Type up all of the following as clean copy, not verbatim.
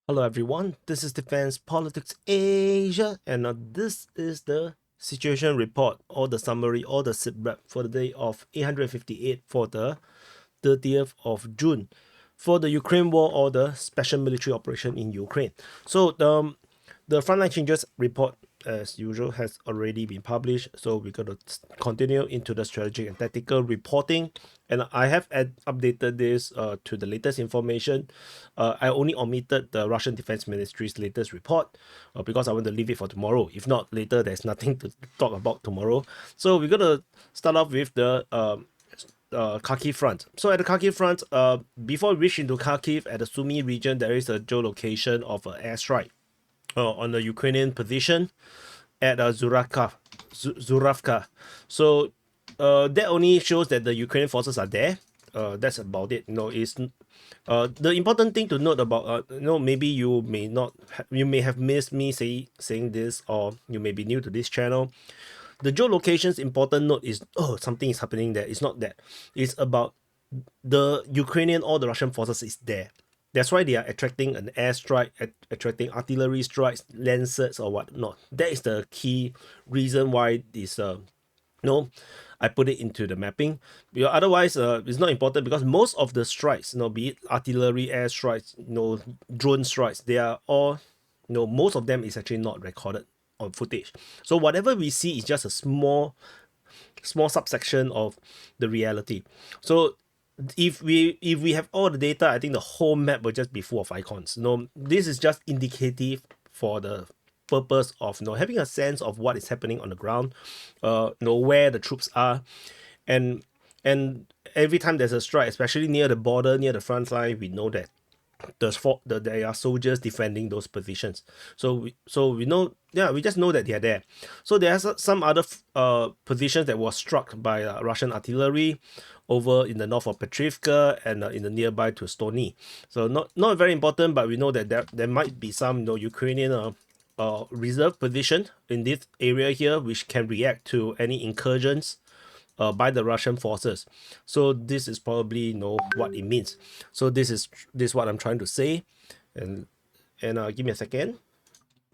Hello everyone, this is Defense Politics Asia, and this is the situation report or the summary or the SITREP for the day of 858 for the 30th of June for the Ukraine war or the special military operation in Ukraine. So the frontline changes report, as usual, has already been published. So we're going to continue into the strategic and tactical reporting. And I have updated this to the latest information. I only omitted the Russian Defense Ministry's latest report because I want to leave it for tomorrow. If not, later there's nothing to talk about tomorrow. So we're going to start off with the Kharkiv front. So at the Kharkiv front, before we reach into Kharkiv, at the Sumy region, there is a geolocation of an airstrike on the Ukrainian position at Zuravka. So that only shows that the Ukrainian forces are there. That's about it. It's the important thing to note about maybe you may have missed me saying this, or you may be new to this channel. The geolocation's important note is something is happening there. It's not that. It's about the Ukrainian or the Russian forces is there. That's why they are attracting an airstrike, attracting artillery strikes, lancers or whatnot. That is the key reason why this I put it into the mapping. Because otherwise, it's not important, because most of the strikes, be it artillery, air strikes, drone strikes, they are all, most of them is actually not recorded on footage. So whatever we see is just a small subsection of the reality. So if we have all the data, I think the whole map will just be full of icons. This is just indicative for the purpose of having a sense of what is happening on the ground, where the troops are, and every time there's a strike, especially near the border, near the front line, we know that there are soldiers defending those positions. So we know, we just know that they are there. So there are some other positions that were struck by Russian artillery over in the north of Petrivka and in the nearby to Stony. So not very important, but we know that there might be some Ukrainian reserve position in this area here, which can react to any incursions by the Russian forces. So this is probably what it means. So this is what I'm trying to say, and give me a second.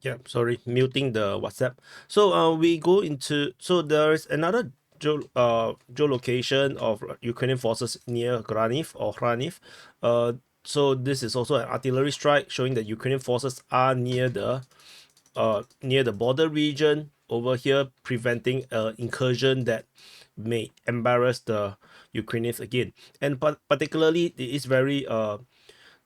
Yeah, sorry, muting the WhatsApp. So we go into, so there is another geolocation of Ukrainian forces near Graniv or Hraniv. So this is also an artillery strike showing that Ukrainian forces are near the border region over here, preventing an incursion that may embarrass the Ukrainians again. And particularly, it is very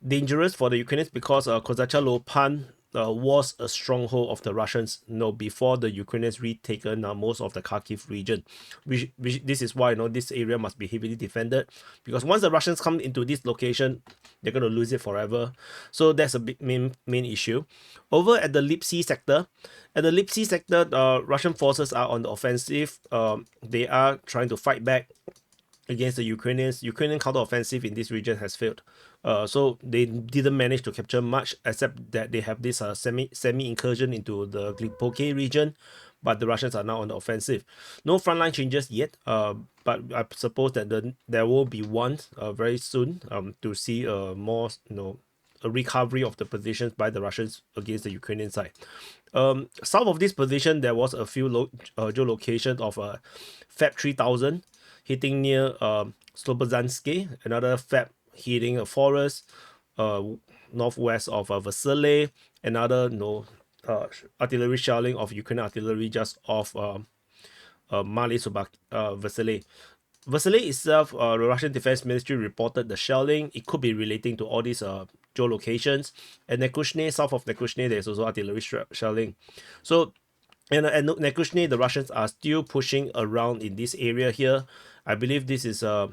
dangerous for the Ukrainians because Kozacha Lopan was a stronghold of the Russians before the Ukrainians retaken most of the Kharkiv region. Which this is why this area must be heavily defended, because once the Russians come into this location, they're going to lose it forever. So that's a big main issue. Over at the Lipsy sector, Russian forces are on the offensive. They are trying to fight back against the Ukrainians. Ukrainian counteroffensive in this region has failed. So they didn't manage to capture much, except that they have this semi incursion into the Glipoke region, but the Russians are now on the offensive. No frontline changes yet, but I suppose that there will be one very soon to see more a recovery of the positions by the Russians against the Ukrainian side. South of this position, there was a few geolocation of Fab 3000 hitting near Slobozhansky, another Fab hitting a forest northwest of Vasily, another artillery shelling of Ukrainian artillery just off Mali Vasily. Vasily itself, the Russian Defense Ministry reported the shelling. It could be relating to all these geolocations. And Nekushne, south of Nekushne, there's also artillery shelling. So, and Nekushne, the Russians are still pushing around in this area here. I believe this is an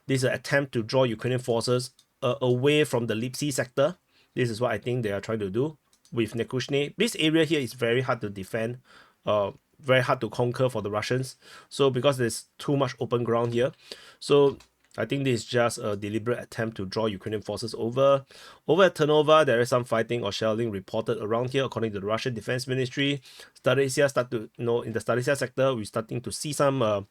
attempt to draw Ukrainian forces away from the Lipsy sector. This is what I think they are trying to do with Nekushne. This area here is very hard to defend, very hard to conquer for the Russians. So because there's too much open ground here, so I think this is just a deliberate attempt to draw Ukrainian forces over. Over at Ternova, there is some fighting or shelling reported around here, according to the Russian Defense Ministry. In the Staresia sector, we're starting to see some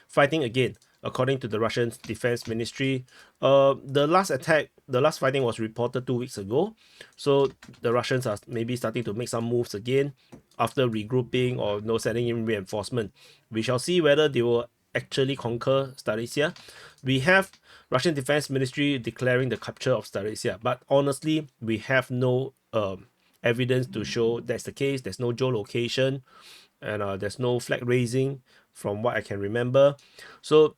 fighting again. according to the Russian Defense Ministry. The last fighting was reported 2 weeks ago. So the Russians are maybe starting to make some moves again after regrouping or sending in reinforcement. We shall see whether they will actually conquer Staresia. We have Russian Defense Ministry declaring the capture of Staresia, but honestly, we have no evidence to show that's the case. There's no geolocation, and there's no flag raising from what I can remember. So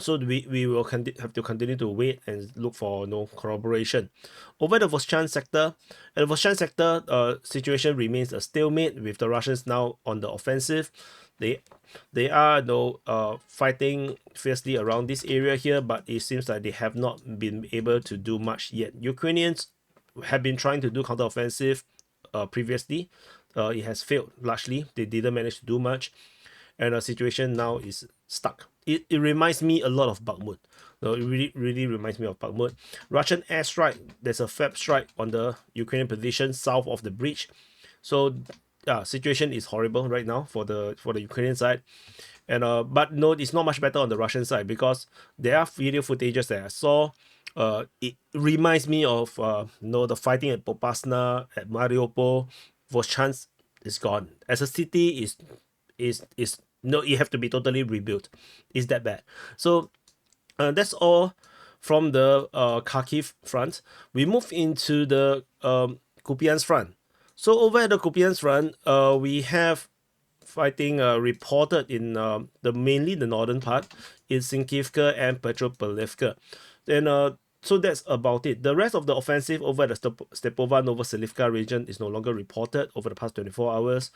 we will have to continue to wait and look for corroboration. Over the Voschan sector, at the Voschan sector, situation remains a stalemate with the Russians now on the offensive. They are fighting fiercely around this area here, but it seems like they have not been able to do much yet. Ukrainians have been trying to do counteroffensive previously. It has failed largely. They didn't manage to do much, and the situation now is stuck. It reminds me a lot of Bakhmut. No, it really reminds me of Bakhmut. Russian airstrike. There's a FAB strike on the Ukrainian position south of the bridge. So, situation is horrible right now for the Ukrainian side. And but no, it's not much better on the Russian side because there are video footages that I saw. It reminds me of the fighting at Popasna, at Mariupol. Voschansk is gone. As a city, is no, you have to be totally rebuilt. It's that bad. So that's all from the Kharkiv front. We move into the Kupiansk front. So over at the Kupiansk front, we have fighting reported in mainly the northern part in Sinkivka and Petropavlivka. Then so that's about it. The rest of the offensive over the Stepova Novoselivka region is no longer reported over the past 24 hours.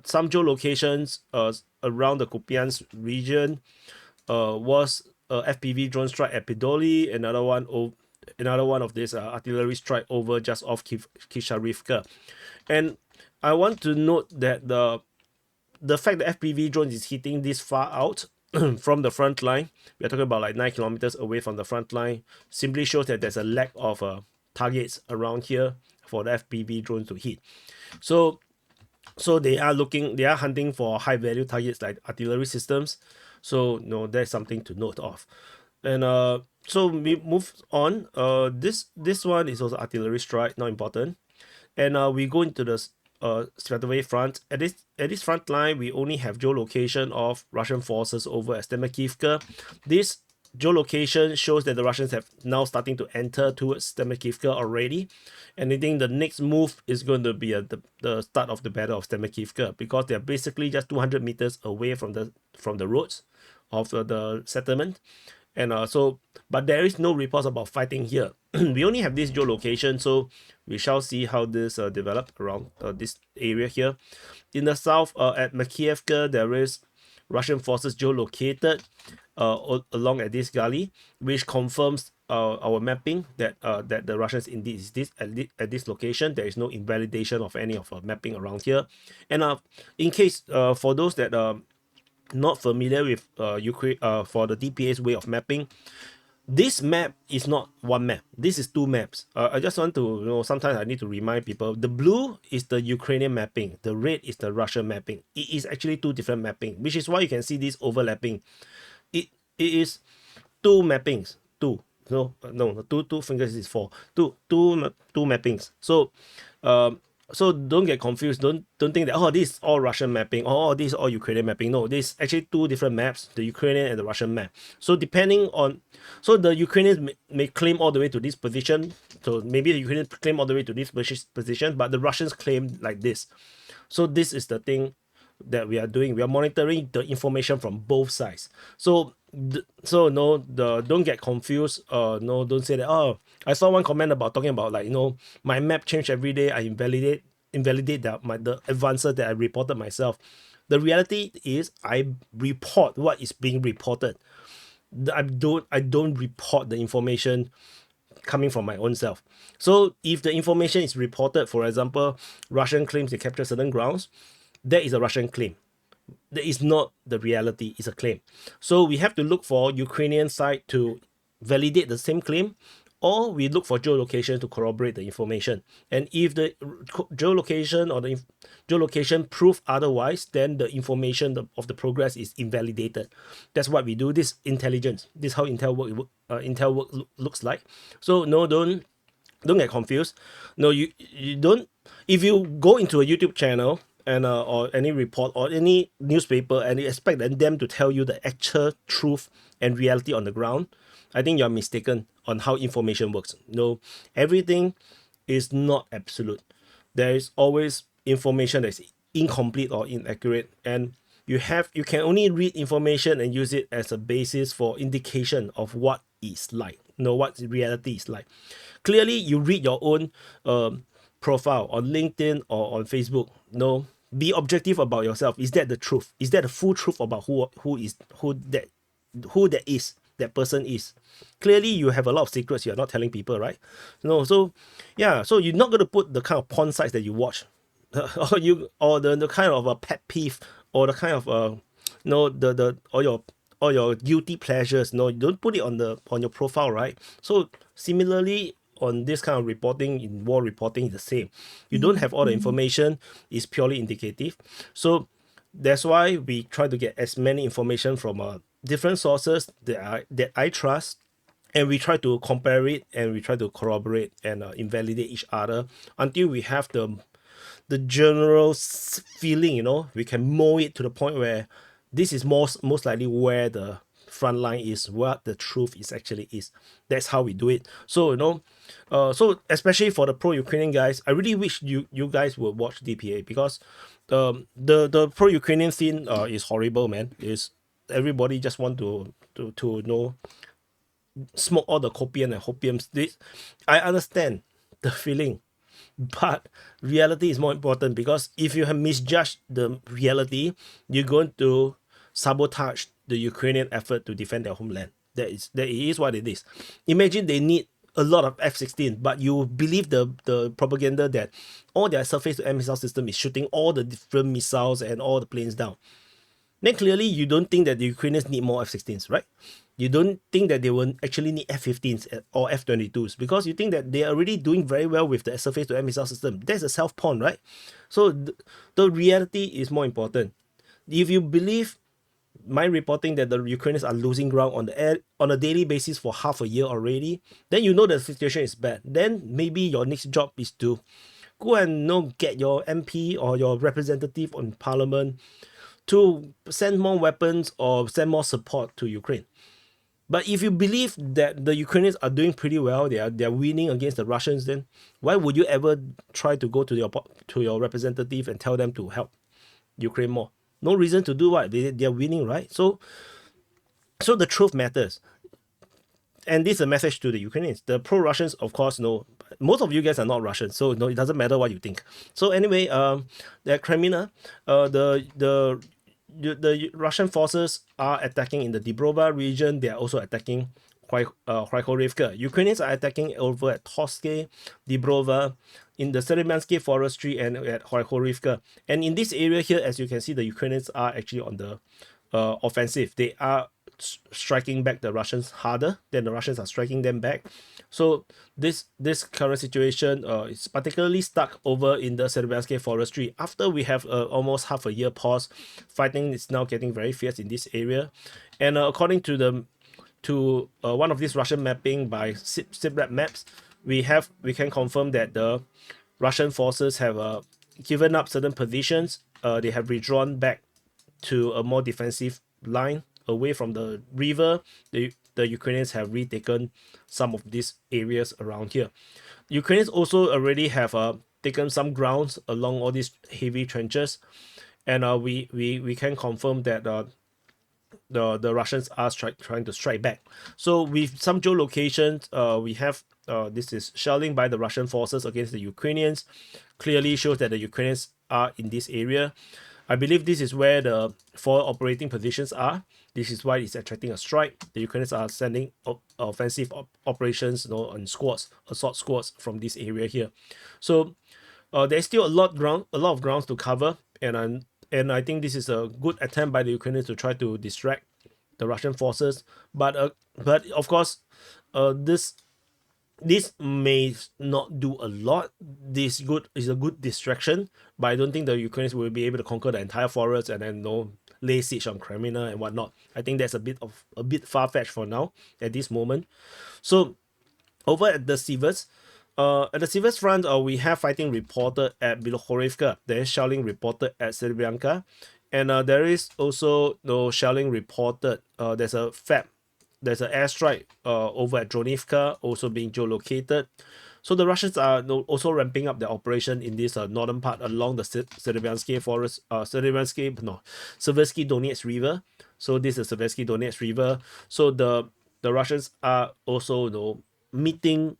Some geolocations around the Kupiansk region was a FPV drone strike at Podoli, another one of this artillery strike over just off Kisharivka. And I want to note that the fact that FPV drone is hitting this far out from the front line, we are talking about like 9 kilometers away from the front line, simply shows that there's a lack of targets around here for the FPV drones to hit. So they are hunting for high value targets like artillery systems. So there's something to note of. And so we move on. This one is also artillery strike, not important. And we go into the Svetove front. At this front line, we only have geolocation of Russian forces over at Stemakivka. This geolocation shows that the Russians have now starting to enter towards Stemakivka already. And I think the next move is going to be the start of the Battle of Stemakivka, because they're basically just 200 meters away from the roads of the settlement. And but there is no reports about fighting here. We only have this geolocation, so we shall see how this develop around this area here. In the south, at Makievka, there is Russian forces geolocated along at this gully, which confirms our mapping that the Russians indeed is at this location. There is no invalidation of any of our mapping around here. And in case for those that not familiar with Ukraine for the DPA's way of mapping, this map is not one map. This is two maps. I just want to sometimes I need to remind people, the blue is the Ukrainian mapping, the red is the Russian mapping. It is actually two different mapping, which is why you can see this overlapping. It is two mappings. Two fingers is four. Two mappings. So don't get confused. Don't think that this is all Russian mapping, this is all Ukrainian mapping. No, this is actually two different maps, the Ukrainian and the Russian map. So depending on, the Ukrainians may claim all the way to this position. So maybe the Ukrainians claim all the way to this position, but the Russians claim like this. So this is the thing that we are doing. We are monitoring the information from both sides. Don't get confused. Don't say that. I saw one comment about talking about my map changed every day. I invalidate the advances that I reported myself. The reality is I report what is being reported. I don't report the information coming from my own self. So if the information is reported, for example, Russian claims they captured certain grounds, that is a Russian claim. That is not the reality, it's a claim. So we have to look for Ukrainian side to validate the same claim, or we look for geolocation to corroborate the information. And if the geolocation or the geolocation prove otherwise, then the information of the progress is invalidated. That's what we do. This intelligence. This is how intel work looks like. So no, don't get confused. No, you don't. If you go into a YouTube channel and or any report or any newspaper and you expect them to tell you the actual truth and reality on the ground, I think you're mistaken on how information works. No, everything is not absolute. There is always information that's incomplete or inaccurate, and you can only read information and use it as a basis for indication of what is like, what reality is like. Clearly, you read your own profile on LinkedIn or on Facebook. Be objective about yourself. Is that the truth? Is that the full truth about who that person is? Clearly, you have a lot of secrets you're not telling people, right? So you're not going to put the kind of porn sites that you watch, or the kind of a pet peeve, or the kind of or your guilty pleasures. No, you don't put it on your profile, right? So similarly, on this kind of reporting, in war reporting, is the same. You don't have all the information. It's purely indicative. So that's why we try to get as many information from different sources that I trust, and we try to compare it, and we try to corroborate and invalidate each other until we have the general feeling. We can mold it to the point where this is most likely where the front line is, what the truth is actually is. That's how we do it. So so especially for the pro-Ukrainian guys, I really wish you guys would watch DPA, because the pro-Ukrainian scene is horrible, man. Is everybody just want to smoke all the copium and hopiums. I understand the feeling, but reality is more important, because if you have misjudged the reality, you're going to sabotage the Ukrainian effort to defend their homeland. That is what it is. Imagine they need a lot of F-16, but you believe the propaganda that all their surface-to-air missile system is shooting all the different missiles and all the planes down. Then clearly you don't think that the Ukrainians need more F-16s, right? You don't think that they will actually need F-15s or F-22s, because you think that they are already doing very well with the surface-to-air missile system. That's a self-pawn, right? So the reality is more important. If you believe my reporting that the Ukrainians are losing ground on the air on a daily basis for half a year already, then you know the situation is bad. Then maybe your next job is to go and get your MP or your representative on parliament to send more weapons or send more support to Ukraine. But if you believe that the Ukrainians are doing pretty well, they're winning against the Russians, then why would you ever try to go to your representative and tell them to help Ukraine more? No reason to do what they're winning, right? So the truth matters, and this is a message to the Ukrainians. The pro-Russians, of course, most of you guys are not Russians, so it doesn't matter what you think. So anyway, the Crimea, the Russian forces are attacking in the Dibrova region. They are also attacking Khorivka. Ukrainians are attacking over at Toske, Dibrova, in the Serebiansky forestry, and at Khorivka. And in this area here, as you can see, the Ukrainians are actually on the offensive. They are striking back the Russians harder than the Russians are striking them back. So this current situation is particularly stuck over in the Serebiansky forestry. After we have almost half a year pause, fighting is now getting very fierce in this area. And according to one of these Russian mapping by SITREP maps, we can confirm that the Russian forces have given up certain positions. They have withdrawn back to a more defensive line away from the river. The Ukrainians have retaken some of these areas around here. Ukrainians also already have taken some grounds along all these heavy trenches, and we can confirm that the Russians are trying to strike back. So with some geolocations, we have this is shelling by the Russian forces against the Ukrainians. Clearly shows that the Ukrainians are in this area. I believe this is where the four operating positions are. This is why it's attracting a strike. The Ukrainians are sending offensive operations, on squads, assault squads from this area here. So there's still a lot of grounds to cover, and I think this is a good attempt by the Ukrainians to try to distract the Russian forces. But of course, this this may not do a lot. This is a good distraction, but I don't think the Ukrainians will be able to conquer the entire forest and then lay siege on Crimea and whatnot. I think that's a bit far fetched for now at this moment. So over at the Sivers front, we have fighting reported at Bilohorivka. There is shelling reported at Serbianka, and there is also shelling reported. There's an airstrike over at Dronivka, also being geolocated. So the Russians are also ramping up their operation in this northern part along the Seversky forest, Seversky Donetsk River. So this is Seversky Donetsk River. So the Russians are also meeting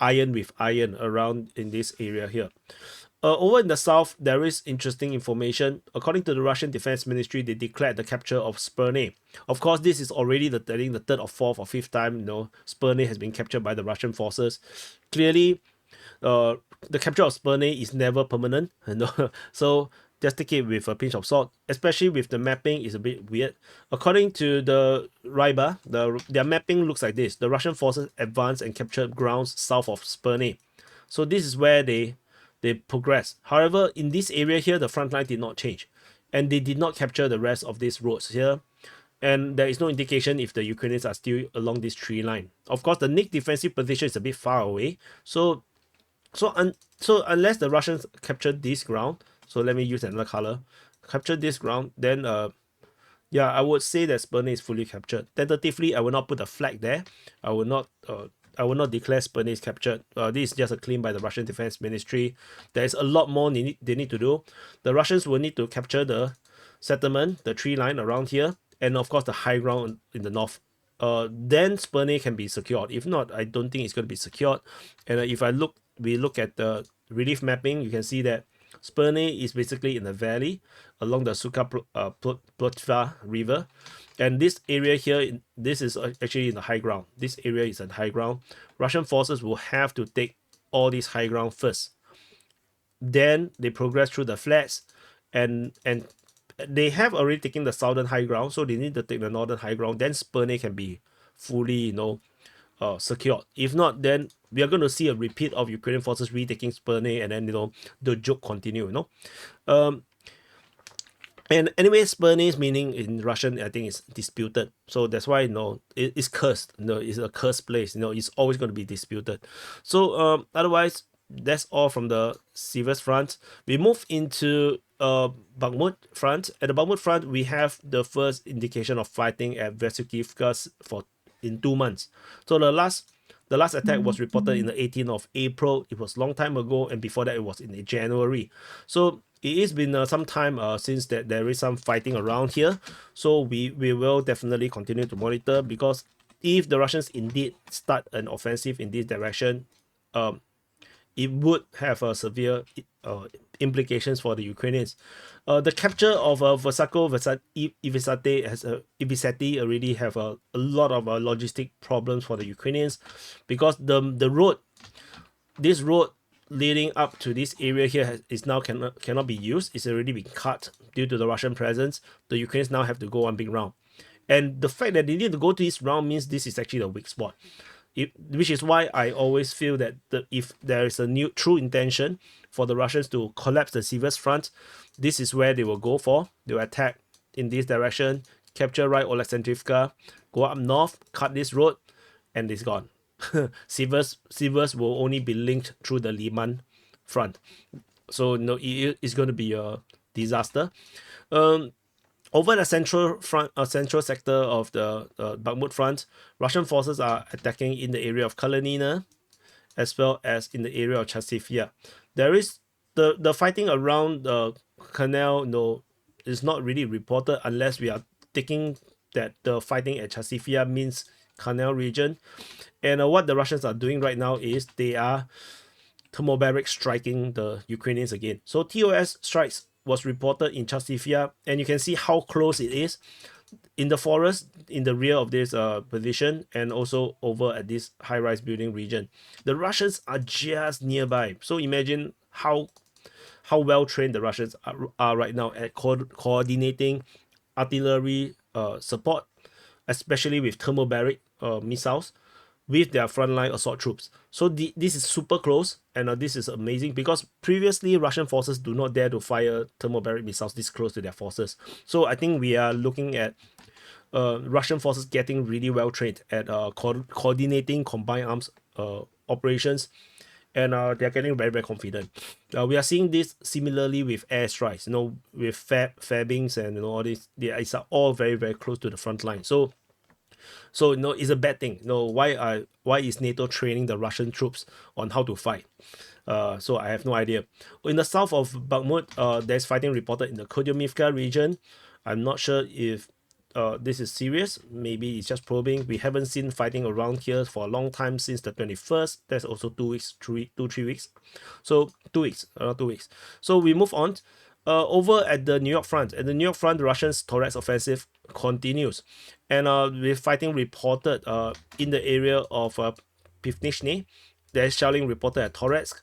iron with iron around in this area here. Over in the south, there is interesting information. According to the Russian Defense Ministry, they declared the capture of Sperne. Of course, this is already the third or fourth or fifth time Sperne has been captured by the Russian forces. Clearly, the capture of Sperne is never permanent. So just take it with a pinch of salt, especially with the mapping is a bit weird. According to the Ryba, their mapping looks like this. The Russian forces advanced and captured grounds south of Sperne. So this is where they progress. However, in this area here, the front line did not change, and they did not capture the rest of these roads here. And there is no indication if the Ukrainians are still along this tree line. Of course, the Nick defensive position is a bit far away. So unless the Russians capture this ground, so let me use another color, capture this ground, then yeah, I would say that Sperne is fully captured. Tentatively, I will not put a flag there. I will not declare Sperne is captured. This is just a claim by the Russian Defense Ministry. There is a lot more they need to do. The Russians will need to capture the settlement, the tree line around here, and of course the high ground in the north. Then Sperne can be secured. If not, I don't think it's going to be secured. And if we look at the relief mapping, you can see that Sperne is basically in a valley along the Suka Plotva river. And this area here, this is actually in the high ground. This area is at high ground. Russian forces will have to take all these high ground first. Then they progress through the flats, and they have already taken the southern high ground, so they need to take the northern high ground. Then Sperne can be fully, secured. If not, then we are going to see a repeat of Ukrainian forces retaking Sperne, and then the joke continue. And anyway, Sperne's meaning in Russian, I think, is disputed. So that's why, it's cursed. It's a cursed place. It's always going to be disputed. So otherwise, that's all from the Sivers front. We move into Bakhmut front. At the Bakhmut front, we have the first indication of fighting at Vesukivka in 2 months. So the last attack was reported in the 18th of April. It was a long time ago, and before that it was in January. So it has been some time since that there is some fighting around here. So we will definitely continue to monitor, because if the Russians indeed start an offensive in this direction, it would have severe implications for the Ukrainians. The capture of Ivisati already have a lot of logistic problems for the Ukrainians, because this road leading up to this area here is now cannot be used. It's already been cut due to the Russian presence. The Ukrainians now have to go one big round, and the fact that they need to go to this round means this is actually the weak spot. Which is why I always feel that if there is a true intention for the Russians to collapse the Sivers front, this is where they will go for. They will attack in this direction, capture right Oleksandrivka, go up north, cut this road, and it's gone. Sivers will only be linked through the Liman front. So it's going to be a disaster. Over the central sector of the Bakhmut front, Russian forces are attacking in the area of Kalinina, as well as in the area of Chasivya. There is the fighting around the canal, is not really reported unless we are taking that the fighting at Chasivya means canal region. And what the Russians are doing right now is they are thermobaric striking the Ukrainians again. So TOS strikes was reported in Chasivya, and you can see how close it is in the forest in the rear of this position, and also over at this high-rise building region. The Russians are just nearby. So imagine how well trained the Russians are right now at coordinating artillery support, especially with thermobaric missiles. with their frontline assault troops. So this is super close, and this is amazing because previously Russian forces do not dare to fire thermobaric missiles this close to their forces. So I think we are looking at Russian forces getting really well trained at coordinating combined arms operations, and they're getting very, very confident. We are seeing this similarly with airstrikes, with fabbings and all this. They are all very, very close to the front line. So it's a bad thing. Why is NATO training the Russian troops on how to fight? So I have no idea. In the south of Bakhmut, there's fighting reported in the Kodyumivka region. I'm not sure if this is serious. Maybe it's just probing. We haven't seen fighting around here for a long time, since the 21st. That's also 2 weeks, 3 weeks. So 2 weeks, around 2 weeks. So we move on. Over at the New York front. At the New York front, the Russians' Torres offensive continues. And with fighting reported in the area of Pivnishny. There's shelling reported at Toretsk.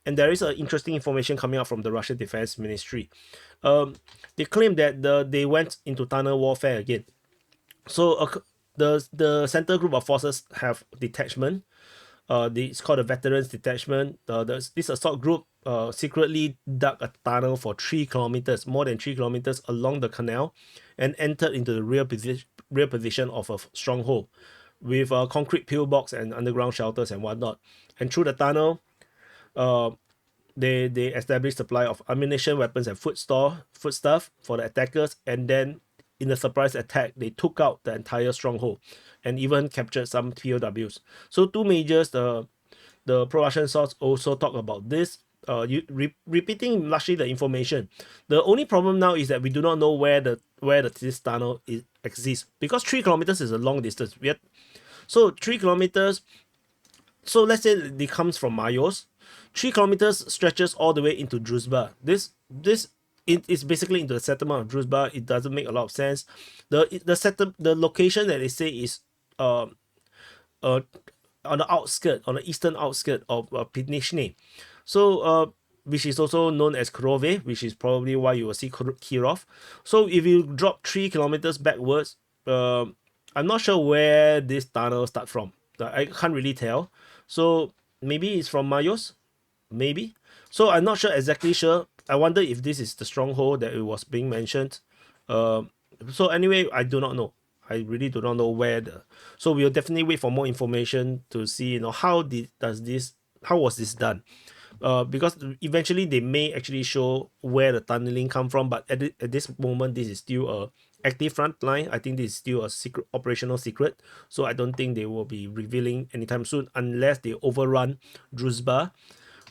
And there is interesting information coming out from the Russian Defense Ministry. They claim that they went into tunnel warfare again. So the center group of forces have detachment. It's called a veterans detachment. This assault group secretly dug a tunnel for 3 kilometers, more than 3 kilometers along the canal, and entered into the rear position of a stronghold with concrete pillbox and underground shelters and whatnot. And through the tunnel, they established supply of ammunition, weapons, and foodstuff for the attackers. And then in the surprise attack, they took out the entire stronghold and even captured some POWs. So 2 majors, the pro-Russian source also talk about this, repeating largely the information. The only problem now is that we do not know where this tunnel exists, because 3 kilometers is a long distance. So 3 kilometers. So let's say it comes from Mayos. 3 kilometers stretches all the way into Druzhba. This is basically into the settlement of Druzhba. It doesn't make a lot of sense. The location that they say is on the eastern outskirt of Pivnishny. So which is also known as Krove, which is probably why you will see Kirov. So if you drop 3 kilometers backwards, I'm not sure where this tunnel starts from. I can't really tell. So maybe it's from Mayos, maybe. So I'm not exactly sure. I wonder if this is the stronghold that it was being mentioned. So anyway, I do not know. I really do not know where So we'll definitely wait for more information to see, how was this done? Because eventually they may actually show where the tunneling come from, but at this moment, this is still a active front line. I think this is still a operational secret, so I don't think they will be revealing anytime soon unless they overrun Druzhba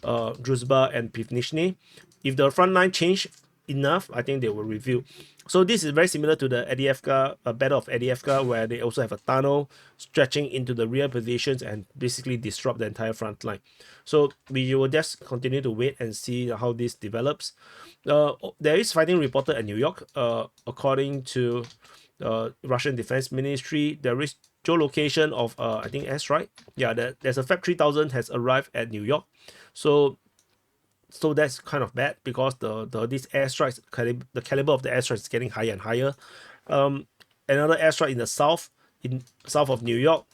and Pivnishny. If the front line change enough, I think they will reveal. So this is very similar to the Adiyevka, Battle of Adiyevka, where they also have a tunnel stretching into the rear positions and basically disrupt the entire front line. So we will just continue to wait and see how this develops. There is fighting reported at New York. According to Russian Defense Ministry, there is geolocation of I think airstrike. Yeah, there's a Fab 3000 has arrived at New York. So that's kind of bad, because these airstrikes, the caliber of the airstrikes is getting higher and higher. Another airstrike in the south of New York.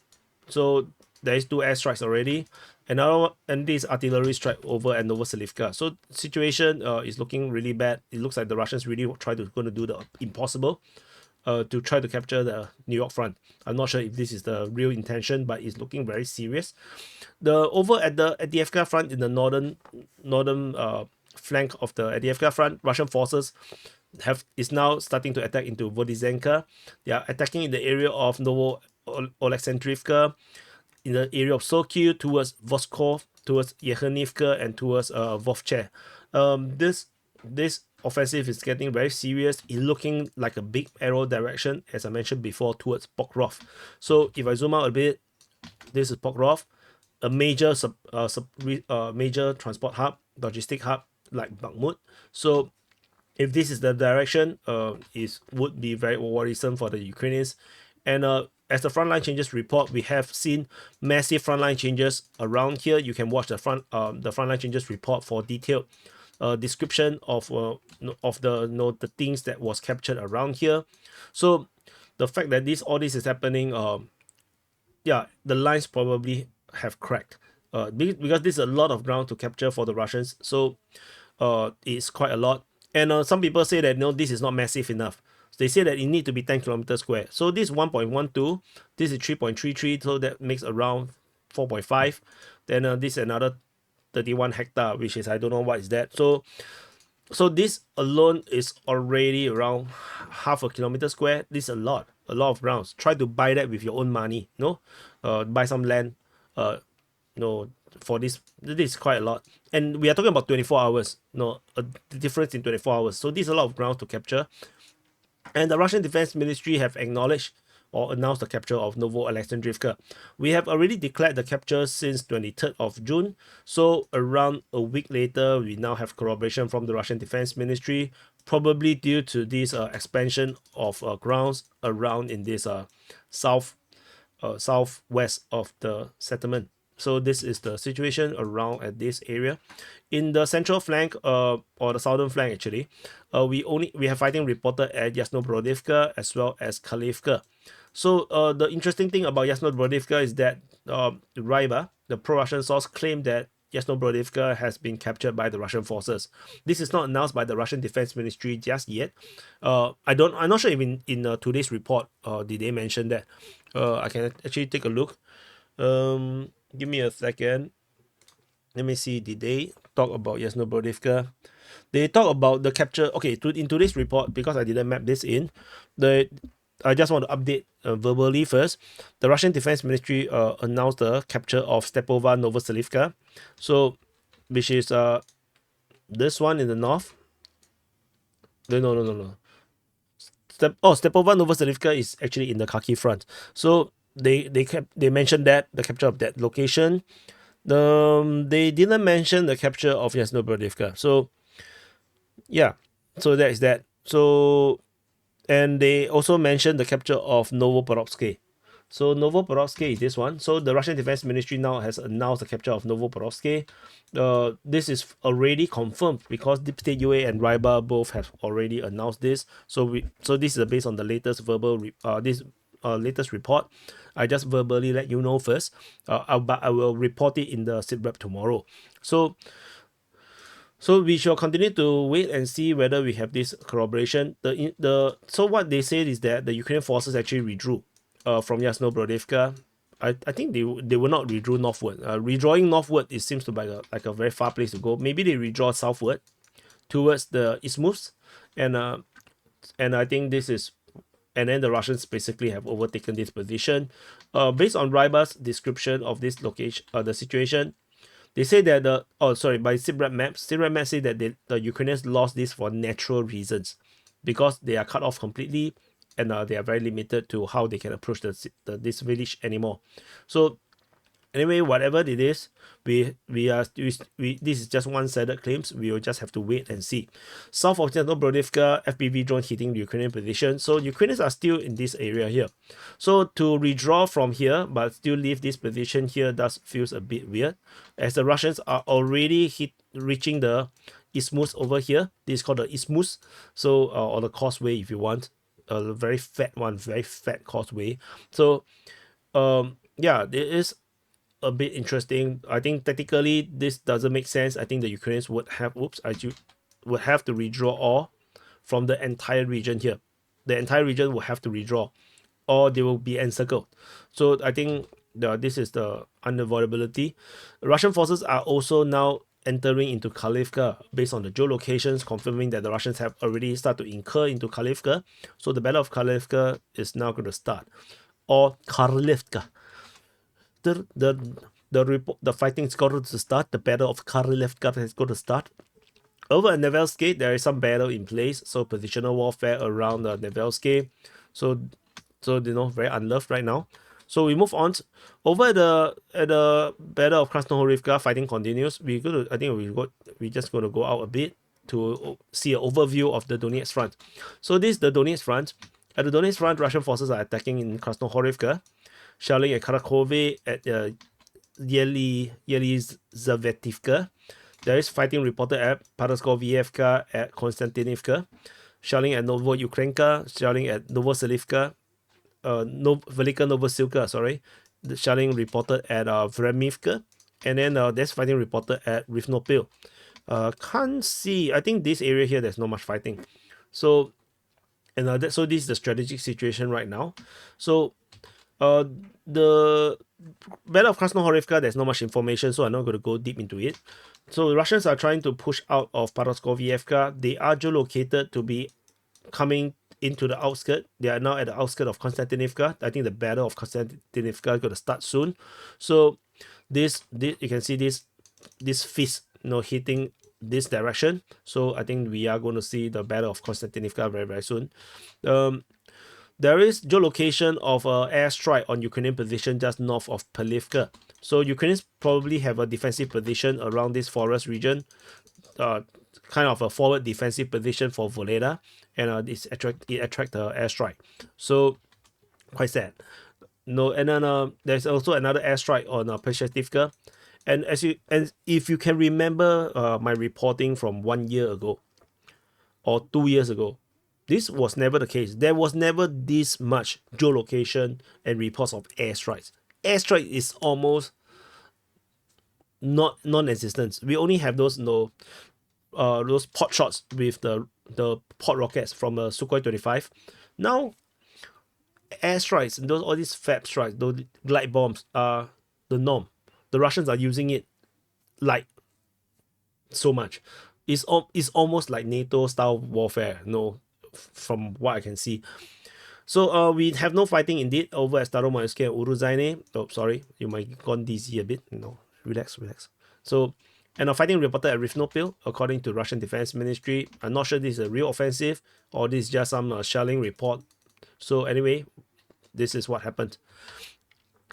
So there is 2 airstrikes already. And this artillery strike over at Novoselivka. So situation is looking really bad. It looks like the Russians really going to do the impossible to try to capture the New York front. I'm not sure if this is the real intention, but it's looking very serious. Over at the Adiyevka front, in the northern flank of the Adiyevka front, Russian forces is now starting to attack into Vodizenka. They are attacking in the area of Novo Oleksandrivka, in the area of Sokyu, towards Voskov, towards Yekhanivka, and towards Vovche. This offensive is getting very serious. It's looking like a big arrow direction, as I mentioned before, towards Pokrov. So if I zoom out a bit, this is Pokrov, a major major transport hub, logistic hub like Bakhmut. So if this is the direction, would be very worrisome for the Ukrainians. And as the frontline changes report, we have seen massive frontline changes around here. You can watch the frontline changes report for detailed description of the things that was captured around here. So the fact that all this is happening yeah, the lines probably have cracked. Because this is a lot of ground to capture for the Russians, so it's quite a lot. And some people say that no, this is not massive enough. They say that it need to be 10 kilometers square. So this 1.12, this is 3.33, so that makes around 4.5. Then this another 31 hectare, which is I don't know what is that. So this alone is already around half a kilometer square. This is a lot of grounds. Try to buy that with your own money, no? Buy some land, uh, no, for this is quite a lot. And we are talking about 24 hours, no, a difference in 24 hours. So this is a lot of ground to capture. And the Russian Defense Ministry have acknowledged or announced the capture of Novo-Alexandrivka. We have already declared the capture since 23rd of June. So around a week later, we now have corroboration from the Russian Defense Ministry, probably due to this expansion of grounds around in this southwest of the settlement. So this is the situation around at this area. In the central flank, or the southern flank actually, we have fighting reported at Yasnobrodivka as well as Khalivka. So the interesting thing about Yasnobrodivka is that Ryba, the pro-Russian source, claimed that Yasnobrodivka has been captured by the Russian forces. This is not announced by the Russian Defense Ministry just yet. I'm not sure if in today's report did they mention that. I can actually take a look. Give me a second. Let me see. Did they talk about Yasnobrodivka? They talk about the capture. Okay, in today's report, because I didn't map this in, I just want to update verbally first. The Russian Defense Ministry announced the capture of Stepova Novoselivka, so which is this one in the north. No. Stepova Novoselivka is actually in the Kharkiv front. So they mentioned that the capture of that location. They didn't mention the capture of Yasnobrodivka. So yeah, so that is that. So and they also mentioned the capture of Novoporovsky. So Novoporovsky is this one. So the Russian Defense Ministry now has announced the capture of Novoporovsky. This is already confirmed because Deep State UA and Ryba both have already announced this. So this is based on the latest latest report. I just verbally let you know first. But I will report it in the SITREP tomorrow. So we shall continue to wait and see whether we have this corroboration. So what they said is that the Ukrainian forces actually withdrew from Yasnobrodivka. I think they will not withdraw northward. Redrawing northward, it seems to be like a very far place to go. Maybe they withdraw southward towards the isthmus, and I think this is, and then the Russians basically have overtaken this position. Based on Ryba's description of this location, the situation, they say that by SITREP maps say that the Ukrainians lost this for natural reasons, because they are cut off completely, and they are very limited to how they can approach this village anymore. So anyway, whatever it is, this is just one-sided claims. We will just have to wait and see. South of Brodivka, FPV drone hitting the Ukrainian position. So Ukrainians are still in this area here. So to redraw from here but still leave this position here does feels a bit weird, as the Russians are already reaching the isthmus over here. This is called the isthmus. So or the causeway if you want, a very fat causeway. So yeah, there is a bit interesting. I think technically this doesn't make sense. I think the Ukrainians would have to redraw all from the entire region here. The entire region will have to redraw, or they will be encircled. So I think this is the unavoidability. Russian forces are also now entering into Kharivka based on the geolocations, confirming that the Russians have already started to incur into Kharivka. So the Battle of Kharivka is now going to start, or Kharivka. The fighting is going to start. The Battle of Kharivka is going to start. Over at Nevelsky, there is some battle in place, so positional warfare around Nevelsky. So very unloved right now. So we move on. Over at the Battle of Krasnohorivka, fighting continues. We're just going to go out a bit to see an overview of the Donetsk front. So this is the Donetsk front. At the Donetsk front, Russian forces are attacking in Krasnohorivka, shelling at Kharkove, at Yelizavetivka. There is fighting reported at Paraskoviyevka, at Konstantinivka, shelling at Novoyukrenka, shelling at Novoselivka, Velika Novosilka, the shelling reported at Vremivka, and then there's fighting reported at Rivnopil. Can't see. I think this area here there's not much fighting. So so this is the strategic situation right now. So the Battle of Krasnohorivka, there's not much information, so I'm not going to go deep into it. So the Russians are trying to push out of Paraskoviyevka. They are geolocated to be coming into the outskirts. They are now at the outskirts of Konstantinivka. I think the Battle of Konstantinivka is going to start soon. So this you can see this fist hitting this direction. So I think we are going to see the Battle of Konstantinivka very, very soon. There is geolocation of an airstrike on Ukrainian position just north of Pelivka. So Ukrainians probably have a defensive position around this forest region, kind of a forward defensive position for Voleda, and it attract the airstrike. So quite sad. No, and then there's also another airstrike on Peshetivka. And if you can remember my reporting from 1 year ago or 2 years ago, this was never the case. There was never this much geolocation and reports of airstrikes. Airstrike is almost not non-existent. We only have those pot shots with the pod rockets from the Sukhoi 25. Now airstrikes, all these fab strikes, those glide bombs are the norm. The Russians are using it like so much. It's almost like NATO style warfare, from what I can see. So we have no fighting indeed over at Staromoyevsky and Uruzaine. Oh, sorry, you might gone dizzy a bit. Relax. So, and a fighting reported at Rivnopil, according to Russian Defense Ministry. I'm not sure this is a real offensive or this is just some shelling report. So anyway, this is what happened.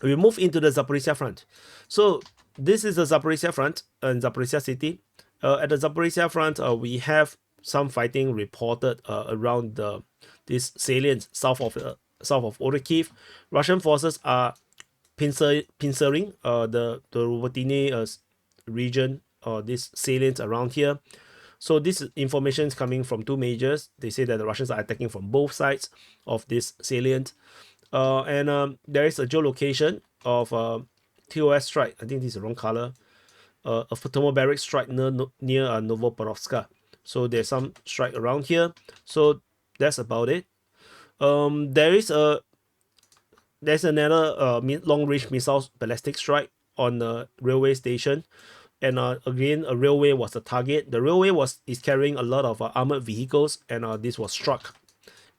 We move into the Zaporizhia front. So this is the Zaporizhia front in Zaporizhia city. At the Zaporizhia front, we have some fighting reported around this salient south of Orikhiv. Russian forces are pincering the Robotini region, this salient around here. So this information is coming from two majors. They say that the Russians are attacking from both sides of this salient. And there is a geolocation of TOS strike. I think this is the wrong color. A thermobaric strike near Novoporovska. So there's some strike around here. So that's about it. There's another long-range missile ballistic strike on the railway station. And again, a railway was the target. The railway is carrying a lot of armored vehicles, and this was struck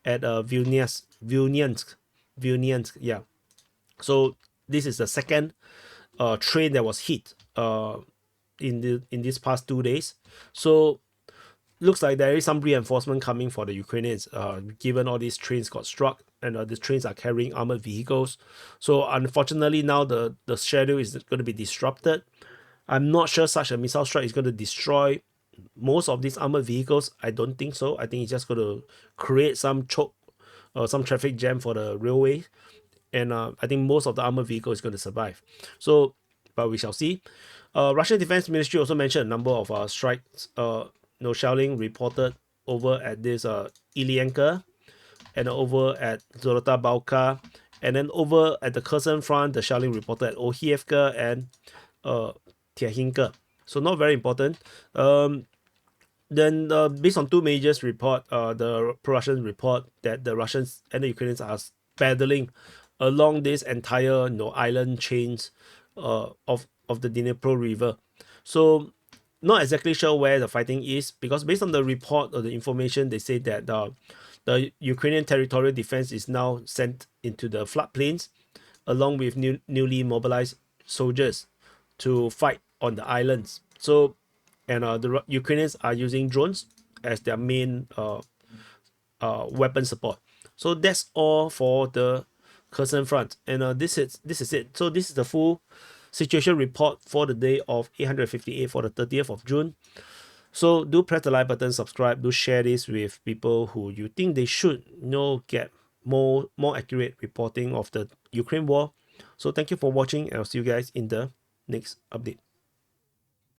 at Vilniansk. Yeah. So this is the second train that was hit in these past 2 days. So looks like there is some reinforcement coming for the Ukrainians, given all these trains got struck, and these trains are carrying armored vehicles. So unfortunately now the schedule is going to be disrupted. I'm not sure such a missile strike is going to destroy most of these armored vehicles. I don't think so. I think it's just going to create some choke or some traffic jam for the railway. And I think most of the armored vehicle is going to survive. So, but we shall see. Russian Defense Ministry also mentioned a number of strikes, shelling reported over at this Ilyenka and over at Zorota Balka. And then over at the Kherson front, the shelling reported at Ohievka and Tiahinka. So not very important. Then based on two majors report, the pro-Russian report that the Russians and the Ukrainians are paddling along this entire island chains of the Dnipro River. So not exactly sure where the fighting is, because based on the report or the information, they say that the Ukrainian territorial defense is now sent into the floodplains along with newly mobilized soldiers to fight on the islands. So, and the Ukrainians are using drones as their main weapon support. So that's all for the Kherson front, and this is it. So this is the full situation report for the day of 858 for the 30th of June. So do press the like button, subscribe, do share this with people who you think they should get more accurate reporting of the Ukraine war. So thank you for watching, and I'll see you guys in the next update.